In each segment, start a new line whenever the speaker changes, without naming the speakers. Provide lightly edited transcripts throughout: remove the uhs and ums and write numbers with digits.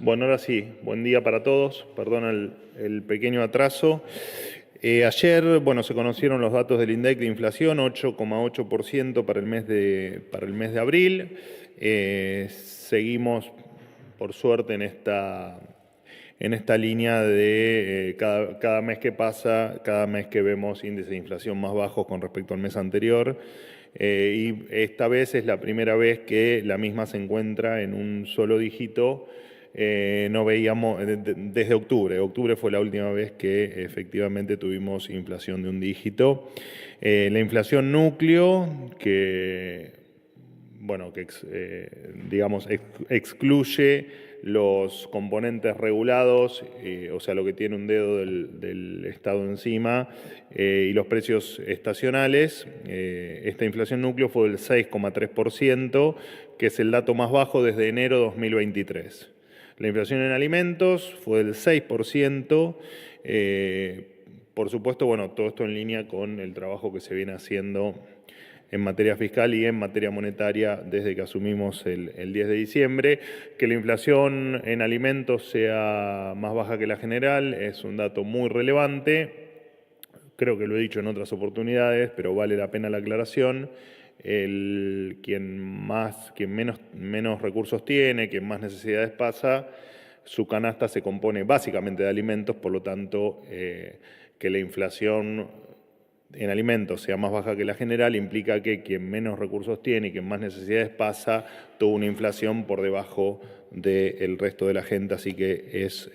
Bueno, ahora sí, buen día para todos. Perdón el pequeño atraso. Ayer, bueno, se conocieron los datos del INDEC de inflación, 8,8% para el mes de abril. Seguimos, por suerte, en esta línea de cada mes que pasa, cada mes que vemos índices de inflación más bajos con respecto al mes anterior. Y esta vez es la primera vez que la misma se encuentra en un solo dígito. No veíamos desde octubre. Octubre fue la última vez que efectivamente tuvimos inflación de un dígito. La inflación núcleo, que bueno, digamos, excluye los componentes regulados, o sea, lo que tiene un dedo del Estado encima, y los precios estacionales. Esta inflación núcleo fue del 6,3%, que es el dato más bajo desde enero de 2023. La inflación en alimentos fue del 6%. Por supuesto, bueno, todo esto en línea con el trabajo que se viene haciendo en materia fiscal y en materia monetaria desde que asumimos el 10 de diciembre. Que la inflación en alimentos sea más baja que la general es un dato muy relevante. Creo que lo he dicho en otras oportunidades, pero vale la pena la aclaración. Quien menos recursos tiene, quien más necesidades pasa, su canasta se compone básicamente de alimentos, por lo tanto, que la inflación en alimentos sea más baja que la general implica que quien menos recursos tiene y quien más necesidades pasa tuvo una inflación por debajo del resto de la gente, así que es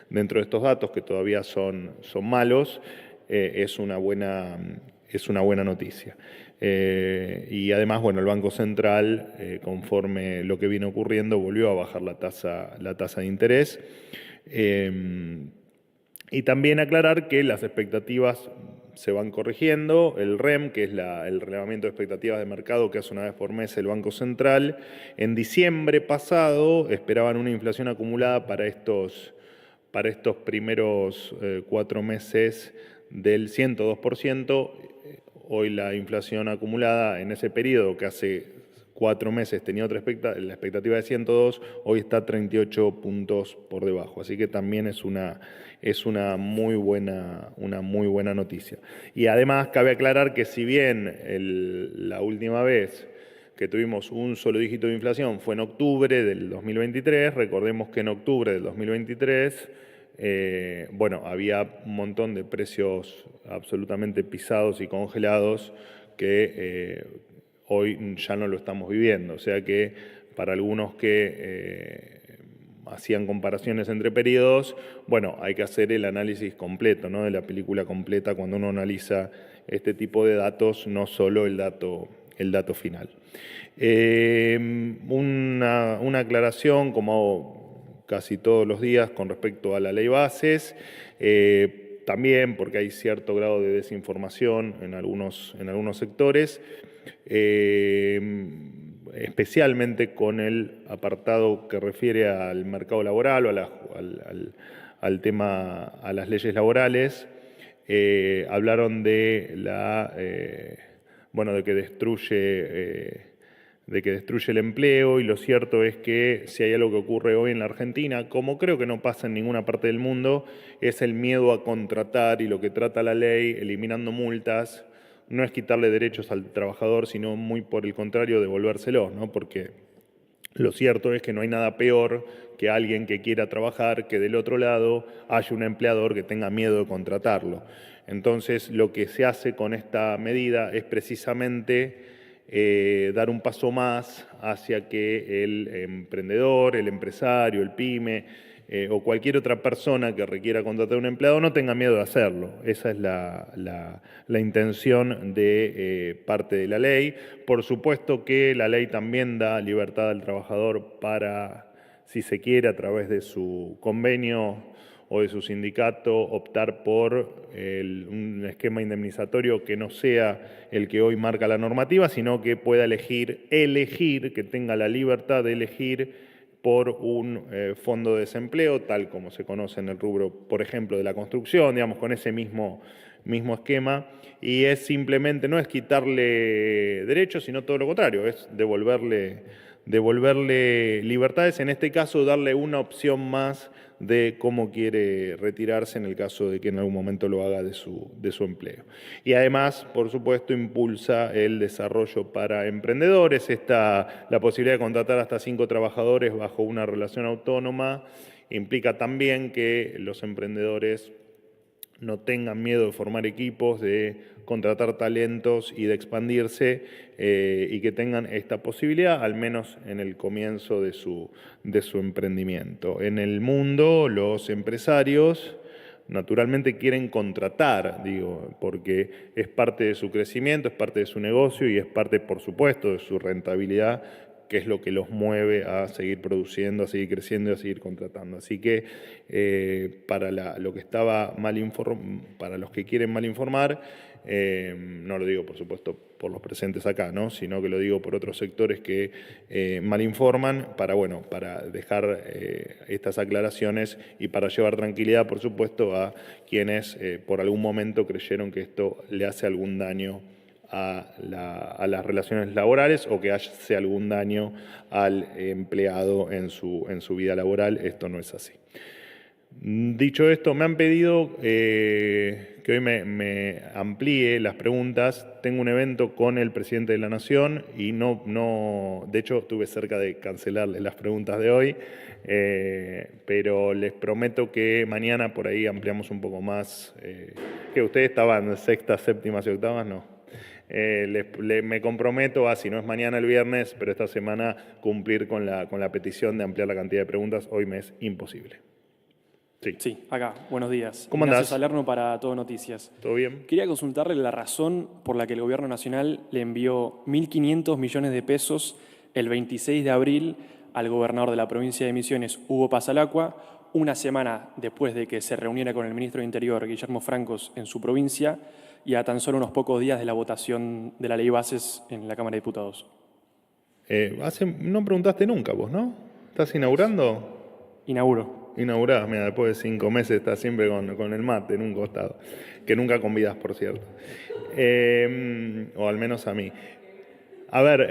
dentro de estos datos que todavía son malos, es una buena noticia. Y además, bueno, el Banco Central, conforme lo que viene ocurriendo, volvió a bajar la tasa de interés. Y también aclarar que las expectativas se van corrigiendo. El REM, que es el relevamiento de expectativas de mercado que hace una vez por mes el Banco Central, en diciembre pasado esperaban una inflación acumulada para estos primeros 4 meses del 102%. Hoy la inflación acumulada en ese periodo, que hace 4 meses tenía la expectativa de 102, hoy está 38 puntos por debajo. Así que también es una muy buena noticia. Y además cabe aclarar que si bien la última vez que tuvimos un solo dígito de inflación fue en octubre del 2023, recordemos que en octubre del 2023 bueno, había un montón de precios absolutamente pisados y congelados que hoy ya no lo estamos viviendo. O sea que para algunos que hacían comparaciones entre periodos, bueno, hay que hacer el análisis completo, ¿no? De la película completa cuando uno analiza este tipo de datos, no solo el dato final. Una aclaración, como hago casi todos los días, con respecto a la ley bases, también porque hay cierto grado de desinformación en algunos sectores, especialmente con el apartado que refiere al mercado laboral o al tema, a las leyes laborales. Hablaron bueno, de que destruye el empleo, y lo cierto es que si hay algo que ocurre hoy en la Argentina, como creo que no pasa en ninguna parte del mundo, es el miedo a contratar, y lo que trata la ley, eliminando multas, no es quitarle derechos al trabajador, sino muy por el contrario, devolvérselos, ¿no? Porque lo cierto es que no hay nada peor que alguien que quiera trabajar, que del otro lado haya un empleador que tenga miedo de contratarlo. Entonces, lo que se hace con esta medida es precisamente dar un paso más hacia que el emprendedor, el empresario, el pyme o cualquier otra persona que requiera contratar a un empleado no tenga miedo de hacerlo. Esa es la intención de parte de la ley. Por supuesto que la ley también da libertad al trabajador para, si se quiere, a través de su convenio o de su sindicato, optar por un esquema indemnizatorio que no sea el que hoy marca la normativa, sino que pueda elegir, que tenga la libertad de elegir por un fondo de desempleo, tal como se conoce en el rubro, por ejemplo, de la construcción, digamos, con ese mismo esquema, y es simplemente, no es quitarle derechos, sino todo lo contrario, es devolverle devolverle libertades, en este caso darle una opción más de cómo quiere retirarse en el caso de que en algún momento lo haga de su empleo. Y además, por supuesto, impulsa el desarrollo para emprendedores, la posibilidad de contratar hasta 5 trabajadores bajo una relación autónoma, implica también que los emprendedores no tengan miedo de formar equipos, de contratar talentos y de expandirse, y que tengan esta posibilidad, al menos en el comienzo de su emprendimiento. En el mundo, los empresarios naturalmente quieren contratar, porque es parte de su crecimiento, es parte de su negocio y es parte, por supuesto, de su rentabilidad, que es lo que los mueve a seguir produciendo, a seguir creciendo y a seguir contratando. Así que para lo que estaba para los que quieren mal informar, no lo digo por supuesto por los presentes acá, ¿no? Sino que lo digo por otros sectores que mal informan, para dejar estas aclaraciones y para llevar tranquilidad, por supuesto, a quienes por algún momento creyeron que esto le hace algún daño a las relaciones laborales o que hace algún daño al empleado en su vida laboral. Esto no es así. Dicho esto, me han pedido que hoy me amplíe las preguntas. Tengo un evento con el presidente de la Nación y de hecho estuve cerca de cancelarles las preguntas de hoy, pero les prometo que mañana por ahí ampliamos un poco más. Que ustedes estaban sextas, séptimas y octavas, no. Me comprometo a, si no es mañana el viernes, pero esta semana cumplir con la petición de ampliar la cantidad de preguntas. Hoy me es imposible.
Sí, acá. Buenos días.
¿Cómo andás?
Ignacio Salerno para Todo Noticias.
¿Todo bien?
Quería consultarle la razón por la que el Gobierno Nacional le envió 1.500 millones de pesos el 26 de abril al gobernador de la provincia de Misiones, Hugo Pasalacqua, una semana después de que se reuniera con el ministro de Interior, Guillermo Francos, en su provincia, y a tan solo unos pocos días de la votación de la Ley Bases en la Cámara de Diputados.
No preguntaste nunca vos, ¿no? ¿Estás inaugurando?
Inauguro.
Inaugurás, mira, después de 5 meses estás siempre con el mate en un costado, que nunca convidás, por cierto. O al menos a mí. A ver,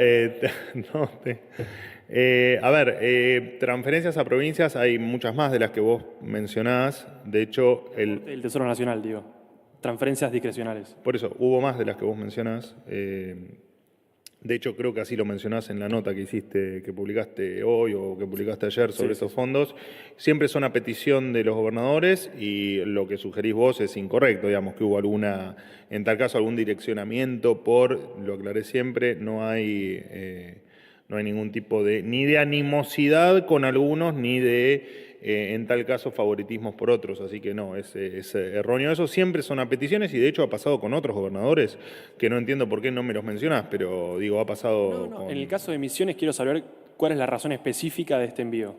transferencias a provincias hay muchas más de las que vos mencionás. De hecho,
El Tesoro Nacional, digo. Transferencias discrecionales.
Por eso, hubo más de las que vos mencionás. De hecho, creo que así lo mencionás en la nota que hiciste, que publicaste hoy o que publicaste ayer sobre esos fondos. Siempre son a petición de los gobernadores y lo que sugerís vos es incorrecto, digamos, que hubo en tal caso, algún direccionamiento lo aclaré siempre, no hay ningún tipo ni de animosidad con algunos, ni de, en tal caso, favoritismos por otros. Así que no, es erróneo eso. Siempre son a peticiones y de hecho ha pasado con otros gobernadores, que no entiendo por qué no me los mencionás, pero digo, ha pasado con...
En el caso de Misiones quiero saber cuál es la razón específica de este envío.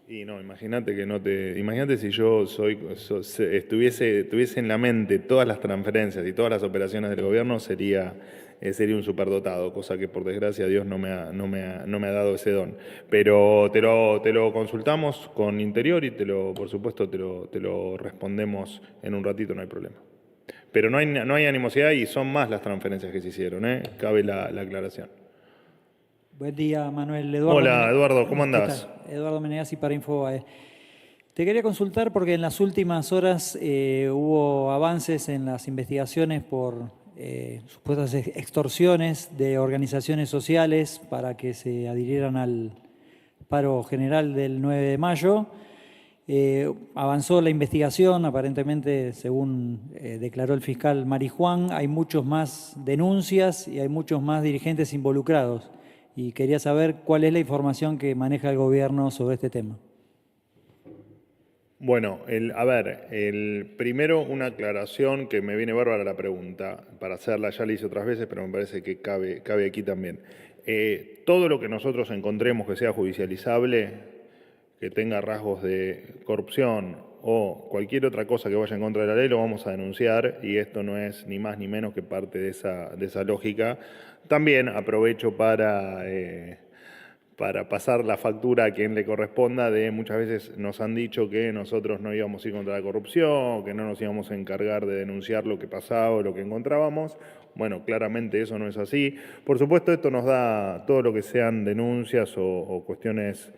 Y no, imagínate si yo tuviese en la mente todas las transferencias y todas las operaciones del gobierno, sería un superdotado, cosa que por desgracia Dios no me ha dado ese don. Pero te lo consultamos con Interior y por supuesto te lo respondemos en un ratito, no hay problema. Pero no hay animosidad y son más las transferencias que se hicieron, cabe la aclaración.
Buen día, Manuel. Eduardo.
Hola, Eduardo, ¿cómo andás?
Eduardo Menegas y para Infobae. Te quería consultar porque en las últimas horas hubo avances en las investigaciones por supuestas extorsiones de organizaciones sociales para que se adhirieran al paro general del 9 de mayo. Avanzó la investigación, aparentemente, según declaró el fiscal Marijuán, hay muchos más denuncias y hay muchos más dirigentes involucrados. Y quería saber cuál es la información que maneja el gobierno sobre este tema.
Bueno, primero una aclaración que me viene bárbara la pregunta, para hacerla ya la hice otras veces, pero me parece que cabe aquí también. Todo lo que nosotros encontremos que sea judicializable, que tenga rasgos de corrupción o cualquier otra cosa que vaya en contra de la ley, lo vamos a denunciar, y esto no es ni más ni menos que parte de esa lógica. También aprovecho para pasar la factura a quien le corresponda. Muchas veces nos han dicho que nosotros no íbamos a ir contra la corrupción, que no nos íbamos a encargar de denunciar lo que pasaba o lo que encontrábamos. Bueno, claramente eso no es así. Por supuesto, esto nos da todo lo que sean denuncias o cuestiones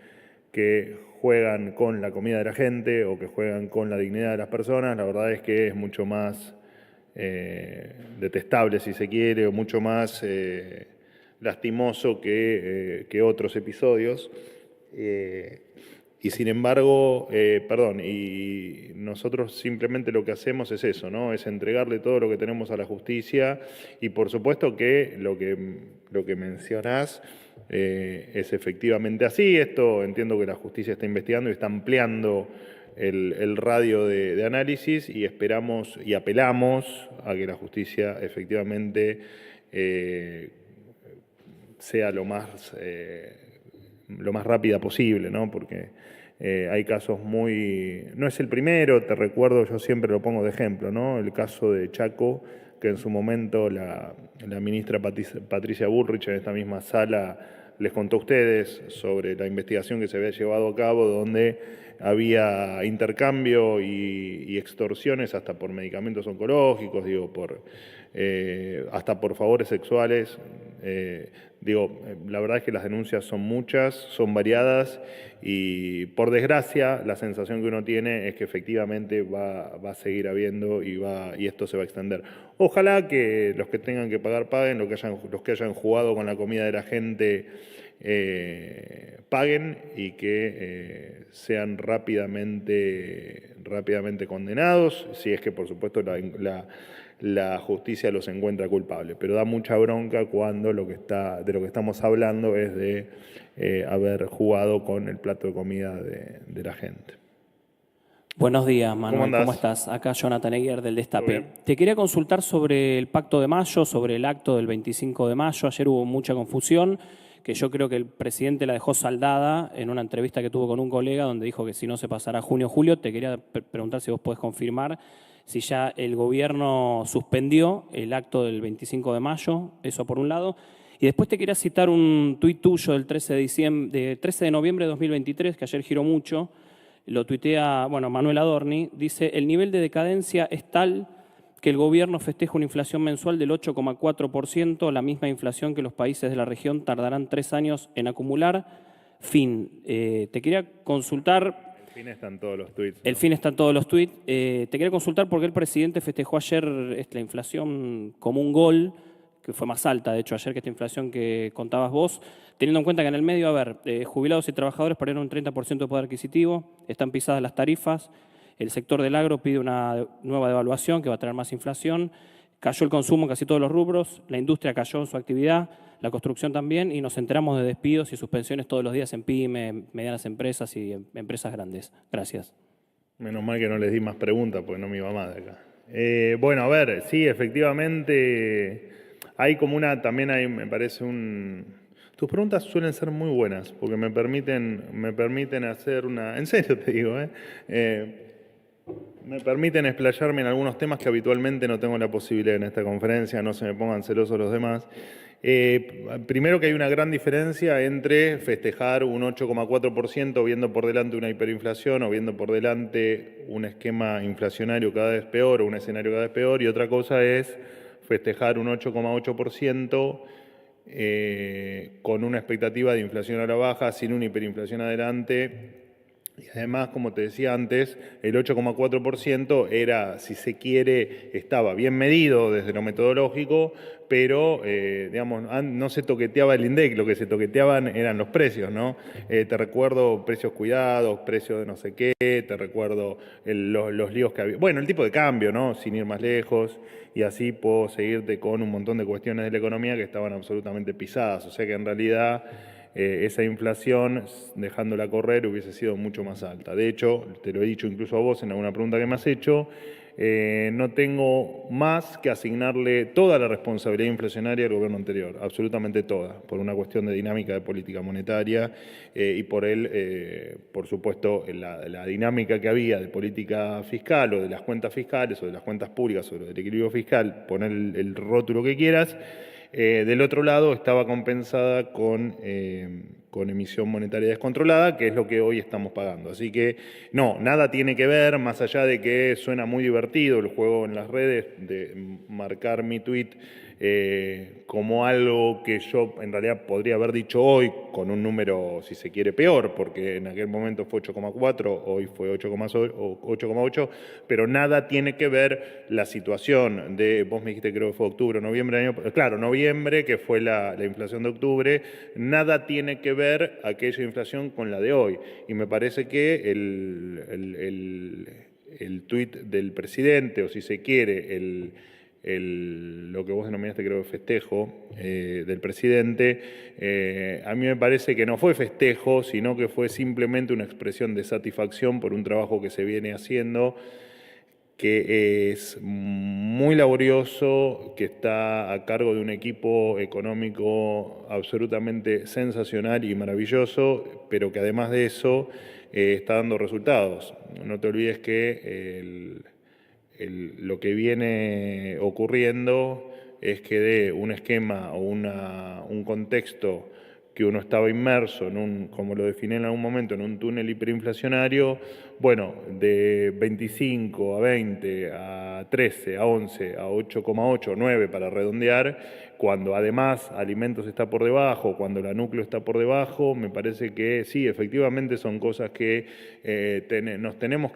que juegan con la comida de la gente o que juegan con la dignidad de las personas. La verdad es que es mucho más detestable, si se quiere, o mucho más lastimoso que otros episodios. Y sin embargo, y nosotros simplemente lo que hacemos es eso, ¿no? Es entregarle todo lo que tenemos a la justicia y por supuesto que lo que mencionás es efectivamente así. Esto entiendo que la justicia está investigando y está ampliando el radio de análisis y esperamos y apelamos a que la justicia efectivamente sea lo más rápida posible, ¿no? Porque hay casos muy... No es el primero, te recuerdo, yo siempre lo pongo de ejemplo, ¿no? El caso de Chaco, que en su momento la ministra Patricia Bullrich en esta misma sala les contó a ustedes sobre la investigación que se había llevado a cabo, donde había intercambio y extorsiones hasta por medicamentos oncológicos, digo, hasta por favores sexuales. La verdad es que las denuncias son muchas, son variadas y por desgracia la sensación que uno tiene es que efectivamente va a seguir habiendo y esto se va a extender. Ojalá que los que tengan que pagar paguen, los que hayan jugado con la comida de la gente paguen y que sean rápidamente condenados, si es que por supuesto la justicia los encuentra culpables. Pero da mucha bronca cuando de lo que estamos hablando es de haber jugado con el plato de comida de la gente.
Buenos días, Manuel.
¿Cómo
estás? Acá Jonathan Egger del
¿Todo
Destape.
bien?
Te quería consultar sobre el Pacto de Mayo, sobre el acto del 25 de mayo. Ayer hubo mucha confusión, que yo creo que el presidente la dejó saldada en una entrevista que tuvo con un colega donde dijo que si no se pasará junio o julio. Te quería preguntar si vos podés confirmar si ya el gobierno suspendió el acto del 25 de mayo, eso por un lado. Y después te quería citar un tuit tuyo del 13 de noviembre de 2023, que ayer giró mucho. Lo tuitea, Manuel Adorni, dice: el nivel de decadencia es tal que el gobierno festeja una inflación mensual del 8,4%, la misma inflación que los países de la región tardarán 3 años en acumular. Fin. Te quería consultar...
El fin está en todos los tuits, ¿no?
El fin está en todos los tuits. Te quería consultar por qué el presidente festejó ayer la inflación como un gol, que fue más alta, de hecho, ayer que esta inflación que contabas vos, teniendo en cuenta que en el medio, jubilados y trabajadores perdieron un 30% de poder adquisitivo, están pisadas las tarifas, el sector del agro pide una nueva devaluación que va a traer más inflación, cayó el consumo en casi todos los rubros, la industria cayó en su actividad, la construcción también, y nos enteramos de despidos y suspensiones todos los días en PYME, medianas empresas y empresas grandes. Gracias.
Menos mal que no les di más preguntas porque no me iba más de acá. Sí, efectivamente... Hay como me parece Tus preguntas suelen ser muy buenas, porque me permiten hacer en serio te digo, me permiten explayarme en algunos temas que habitualmente no tengo la posibilidad en esta conferencia, no se me pongan celosos los demás. Primero que hay una gran diferencia entre festejar un 8,4% viendo por delante una hiperinflación o viendo por delante un esquema inflacionario cada vez peor o un escenario cada vez peor, y otra cosa es festejar un 8,8% con una expectativa de inflación a la baja, sin una hiperinflación adelante. Y además, como te decía antes, el 8,4% era, si se quiere, estaba bien medido desde lo metodológico, pero no se toqueteaba el INDEC, lo que se toqueteaban eran los precios, ¿no? Te recuerdo precios cuidados, precios de no sé qué, te recuerdo los líos que había. Bueno, el tipo de cambio, ¿no? Sin ir más lejos, y así puedo seguirte con un montón de cuestiones de la economía que estaban absolutamente pisadas. O sea que en realidad esa inflación, dejándola correr, hubiese sido mucho más alta. De hecho, te lo he dicho incluso a vos en alguna pregunta que me has hecho, no tengo más que asignarle toda la responsabilidad inflacionaria al gobierno anterior, absolutamente toda, por una cuestión de dinámica de política monetaria y por supuesto, la dinámica que había de política fiscal o de las cuentas fiscales o de las cuentas públicas o del equilibrio fiscal, poner el rótulo que quieras. Del otro lado estaba compensada con emisión monetaria descontrolada, que es lo que hoy estamos pagando. Así que no, nada tiene que ver, más allá de que suena muy divertido el juego en las redes de marcar mi tuit como algo que yo en realidad podría haber dicho hoy con un número, si se quiere, peor, porque en aquel momento fue 8,4, hoy fue 8,8, pero nada tiene que ver la situación de, vos me dijiste creo que fue octubre, noviembre, claro, noviembre, que fue la inflación de octubre, nada tiene que ver aquella inflación con la de hoy. Y me parece que el tuit del presidente, o si se quiere, lo que vos denominaste creo que festejo del presidente, a mí me parece que no fue festejo, sino que fue simplemente una expresión de satisfacción por un trabajo que se viene haciendo, que es muy laborioso, que está a cargo de un equipo económico absolutamente sensacional y maravilloso, pero que además de eso está dando resultados. No te olvides que lo que viene ocurriendo es que de un esquema o un contexto que uno estaba inmerso como lo definí en algún momento, en un túnel hiperinflacionario, bueno, de 25 a 20, a 13, a 11, a 8,8, 9 para redondear, cuando además alimentos está por debajo, cuando la núcleo está por debajo, me parece que sí, efectivamente son cosas que nos tenemos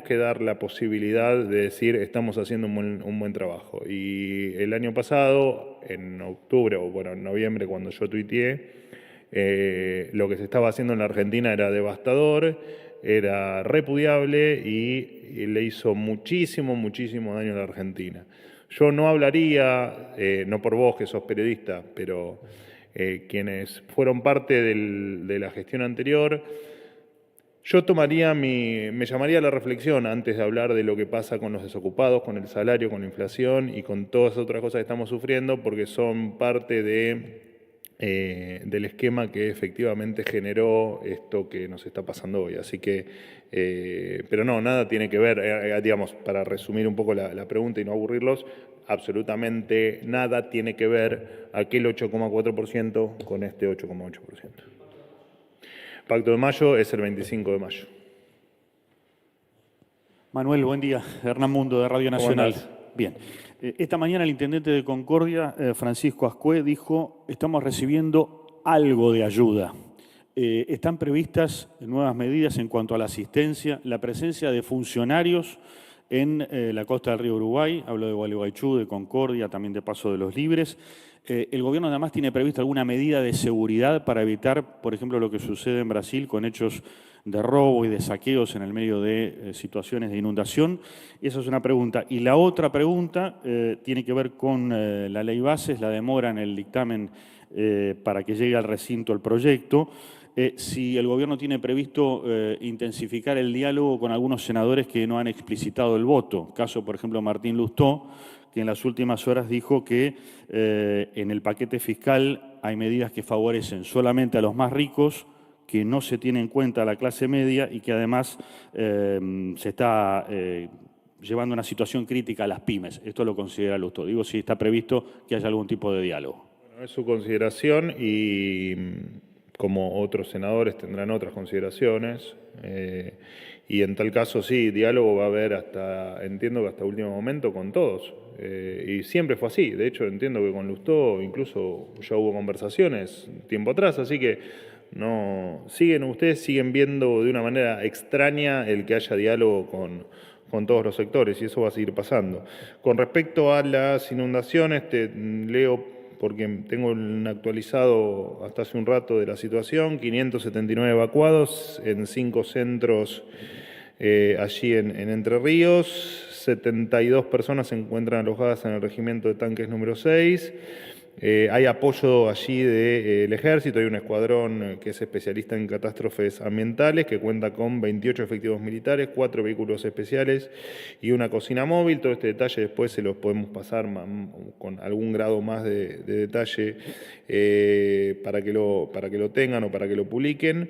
que dar la posibilidad de decir estamos haciendo un buen trabajo. Y el año pasado, en octubre, o bueno, en noviembre, cuando yo tuiteé, lo que se estaba haciendo en la Argentina era devastador, era repudiable y le hizo muchísimo, muchísimo daño a la Argentina. Yo no hablaría, no por vos que sos periodista, pero quienes fueron parte de la gestión anterior, yo me llamaría a la reflexión antes de hablar de lo que pasa con los desocupados, con el salario, con la inflación y con todas las otras cosas que estamos sufriendo, porque son parte del esquema que efectivamente generó esto que nos está pasando hoy. Así que, pero no, nada tiene que ver, digamos, para resumir un poco la pregunta y no aburrirlos, absolutamente nada tiene que ver aquel 8,4% con este 8,8%. Pacto de Mayo es el 25 de mayo.
Manuel, buen día. Hernán Mundo, de Radio Nacional. Bien. Esta mañana el intendente de Concordia, Francisco Ascué, dijo: estamos recibiendo algo de ayuda. Están previstas nuevas medidas en cuanto a la asistencia, la presencia de funcionarios en la costa del río Uruguay, hablo de Gualeguaychú, de Concordia, también de Paso de los Libres. ¿El gobierno además tiene previsto alguna medida de seguridad para evitar, por ejemplo, lo que sucede en Brasil con hechos de robo y de saqueos en el medio de situaciones de inundación? Esa es una pregunta. Y la otra pregunta tiene que ver con la ley bases, la demora en el dictamen para que llegue al recinto el proyecto. Si el gobierno tiene previsto intensificar el diálogo con algunos senadores que no han explicitado el voto. Caso, por ejemplo, Martín Lustó, que en las últimas horas dijo que en el paquete fiscal hay medidas que favorecen solamente a los más ricos, que no se tiene en cuenta a la clase media y que además se está llevando una situación crítica a las pymes. Esto lo considera Lustó. Digo, si está previsto que haya algún tipo de diálogo.
Bueno, es su consideración y como otros senadores tendrán otras consideraciones. Y en tal caso sí, diálogo va a haber entiendo que hasta último momento con todos. Y siempre fue así. De hecho, entiendo que con Lustó incluso ya hubo conversaciones tiempo atrás, así que ustedes siguen viendo de una manera extraña el que haya diálogo con todos los sectores y eso va a seguir pasando. Con respecto a las inundaciones, te leo porque tengo un actualizado hasta hace un rato de la situación, 579 evacuados en 5 centros allí en Entre Ríos, 72 personas se encuentran alojadas en el regimiento de tanques número 6, hay apoyo allí del Ejército, hay un escuadrón que es especialista en catástrofes ambientales que cuenta con 28 efectivos militares, 4 vehículos especiales y una cocina móvil. Todo este detalle después se los podemos pasar con algún grado más de detalle para que lo tengan o para que lo publiquen.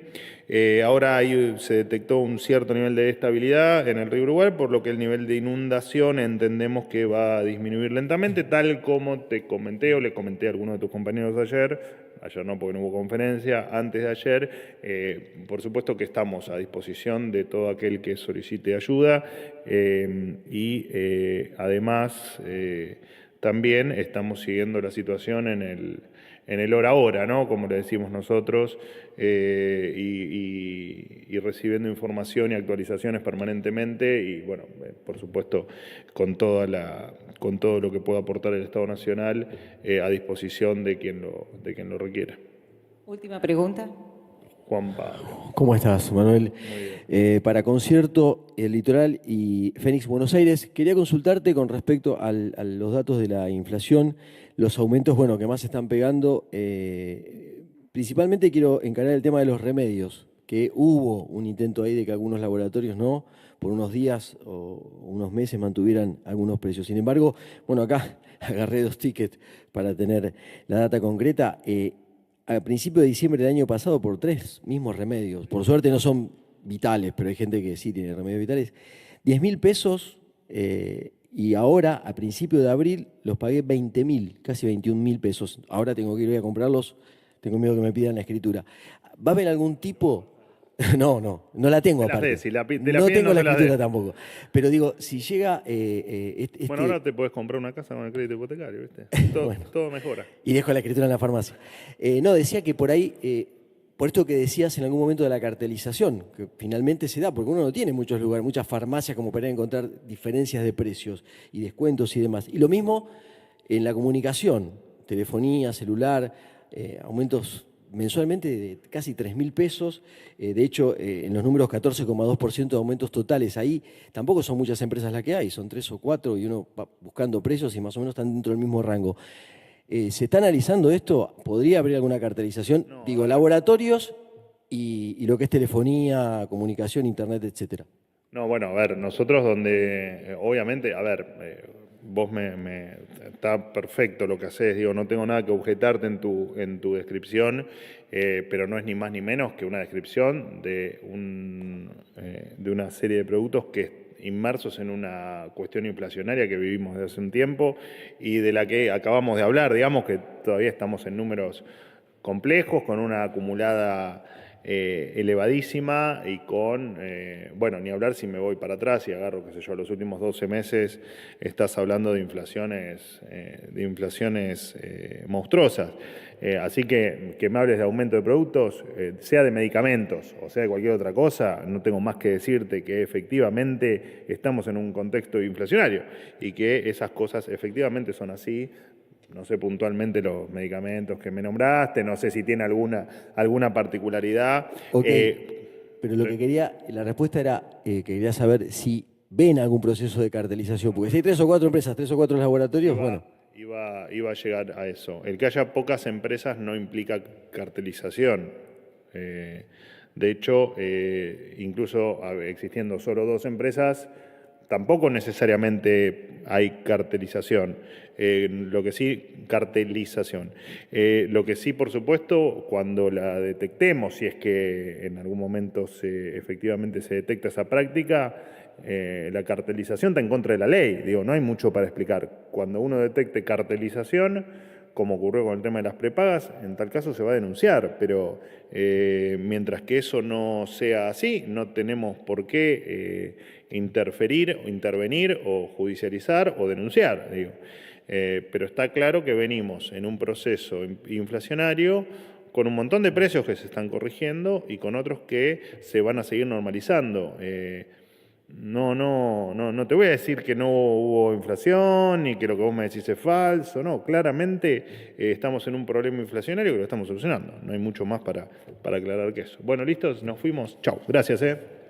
Ahora ahí se detectó un cierto nivel de estabilidad en el río Uruguay, por lo que el nivel de inundación entendemos que va a disminuir lentamente, tal como te comenté o le comenté a algunos de tus compañeros ayer no porque no hubo conferencia, antes de ayer, por supuesto que estamos a disposición de todo aquel que solicite ayuda y además también estamos siguiendo la situación en el hora a hora, ¿no? Como le decimos nosotros, y recibiendo información y actualizaciones permanentemente y, bueno, por supuesto, con todo lo que pueda aportar el Estado Nacional a disposición de quien lo requiera.
Última pregunta.
Juan Pablo.
¿Cómo estás, Manuel? Para Concierto, El Litoral y Fénix, Buenos Aires, quería consultarte con respecto a los datos de la inflación, los aumentos, bueno, que más están pegando. Principalmente quiero encarar el tema de los remedios, que hubo un intento ahí de que algunos laboratorios no, por unos días o unos meses mantuvieran algunos precios. Sin embargo, bueno, acá agarré 2 tickets para tener la data concreta. A principios de diciembre del año pasado por 3 mismos remedios. Por suerte no son vitales, pero hay gente que sí tiene remedios vitales. 10.000 pesos y ahora, a principios de abril, los pagué 20.000, casi 21.000 pesos. Ahora tengo que ir a comprarlos, tengo miedo que me pidan la escritura. ¿Va a haber algún tipo? No la tengo aparte. No tengo la escritura tampoco. Pero digo, si llega...
Bueno, ahora te podés comprar una casa con el crédito hipotecario, ¿viste? Todo mejora.
Y dejo la escritura en la farmacia. No, decía que por ahí, por esto que decías en algún momento de la cartelización, que finalmente se da, porque uno no tiene muchos lugares, muchas farmacias como para encontrar diferencias de precios y descuentos y demás. Y lo mismo en la comunicación, telefonía, celular, aumentos mensualmente de casi 3.000 pesos. De hecho, en los números 14,2% de aumentos totales. Ahí tampoco son muchas empresas las que hay, son 3 o 4 y uno va buscando precios y más o menos están dentro del mismo rango. ¿Se está analizando esto? ¿Podría haber alguna cartelización? No, digo, laboratorios y lo que es telefonía, comunicación, internet, etcétera.
No, bueno, a ver, nosotros donde, obviamente, a ver, vos está perfecto lo que haces, digo, no tengo nada que objetarte en tu descripción, pero no es ni más ni menos que una descripción de una serie de productos que inmersos en una cuestión inflacionaria que vivimos desde hace un tiempo y de la que acabamos de hablar, digamos que todavía estamos en números complejos, con una acumulada elevadísima y con, bueno, ni hablar si me voy para atrás y agarro, qué sé yo, los últimos 12 meses estás hablando de inflaciones monstruosas. Así que me hables de aumento de productos, sea de medicamentos o sea de cualquier otra cosa, no tengo más que decirte que efectivamente estamos en un contexto inflacionario y que esas cosas efectivamente son así. No sé puntualmente los medicamentos que me nombraste, no sé si tiene alguna particularidad.
Pero lo que quería, la respuesta era que quería saber si ven algún proceso de cartelización, porque si hay 3 o 4 empresas, 3 o 4 laboratorios, bueno.
Iba a llegar a eso. El que haya pocas empresas no implica cartelización. De hecho, incluso existiendo solo 2 empresas, tampoco necesariamente hay cartelización. Lo que sí, cartelización. Lo que sí, por supuesto, cuando la detectemos, si es que en algún momento efectivamente se detecta esa práctica, la cartelización está en contra de la ley. Digo, no hay mucho para explicar. Cuando uno detecte cartelización, como ocurrió con el tema de las prepagas, en tal caso se va a denunciar, pero mientras que eso no sea así, no tenemos por qué interferir, o intervenir, o judicializar, o denunciar, digo. Pero está claro que venimos en un proceso inflacionario con un montón de precios que se están corrigiendo y con otros que se van a seguir normalizando. No te voy a decir que no hubo inflación ni que lo que vos me decís es falso, no, claramente estamos en un problema inflacionario que lo estamos solucionando, no hay mucho más para aclarar que eso. Bueno, listos, nos fuimos, chau, gracias.